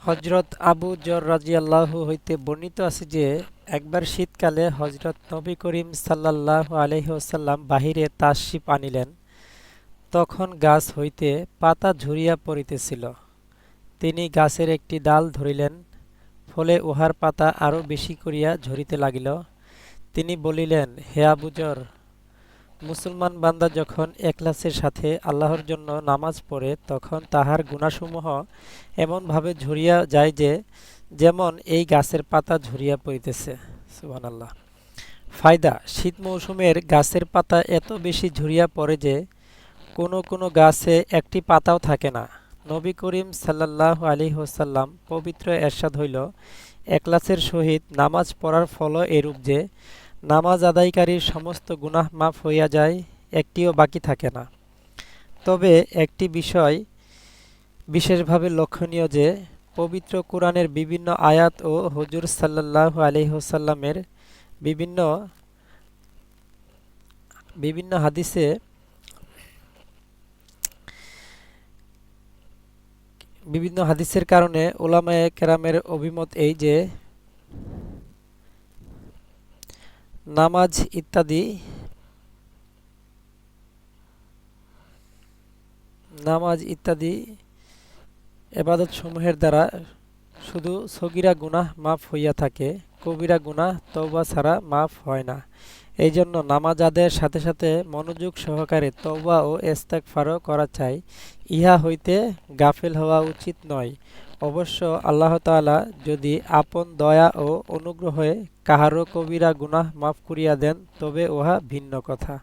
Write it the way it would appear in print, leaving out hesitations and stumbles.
হজরত আবু যর রাদিয়াল্লাহু হইতে বর্ণিত আছে যে একবার শীতকালে হজরত নবী করিম সাল্লাল্লাহু আলাইহি ওয়াসাল্লাম বাহিরে তাশরিফ আনিলেন। তখন গাছ হইতে পাতা ঝরিয়া পড়িতেছিল। তিনি গাছের একটি ডাল ধরিলেন, ফলে উহার পাতা আরও বেশি করিয়া ঝরিতে লাগিল। তিনি বলিলেন, হে আবু যর, মুসলমান বান্দা যখন এখলাসের সাথে আল্লাহর জন্য নামাজ পড়ে তখন তাহার গুনাহসমূহ এমনভাবে ঝরিয়া যায় যে, যেমন এই গাছের পাতা ঝরিয়া পড়িতেছে। সুবহানাল্লাহ। ফায়দা: শীত মৌসুমের গাছের পাতা এত বেশি ঝরিয়া পড়ে যে কোনো কোনো গাছে একটি পাতাও থাকে না। নবী করিম সাল্লাল্লাহু আলাইহি ওয়াসাল্লাম পবিত্র এরশাদ হইল, এখলাসের সহিত নামাজ পড়ার ফল এরূপ যে, নামাজ আদায়কারীর সমস্ত গুনাহ মাফ হইয়া যায়, একটিও বাকি থাকে না। তবে একটি বিষয় বিশেষভাবে লক্ষণীয় যে, পবিত্র কোরআনের বিভিন্ন আয়াত ও হুজুর সাল্লাল্লাহু আলাইহি ওয়াসাল্লামের বিভিন্ন বিভিন্ন হাদিসে বিভিন্ন হাদিসের কারণে উলামায়ে কেরামের অভিমত এই যে, নামাজ ইত্যাদি নামাজ ইত্যাদি এবাদতসমূহের দ্বারা শুধু সগীরা গুনাহ মাফ হইয়া থাকে, কবিরা গুনাহ তওবা ছাড়া মাফ হয় না। এই জন্য নামাজ আদায়ের সাথে সাথে মনোযোগ সহকারে তওবা ও ইস্তেগফারও করা চাই। ইহা হইতে গাফেল হওয়া উচিত নয়। অবশ্য আল্লাহ তাআলা যদি আপন দয়া ও অনুগ্রহে কাহারও কবিরা গুনাহ মাফ করিয়া দেন তবে উহা ভিন্ন কথা।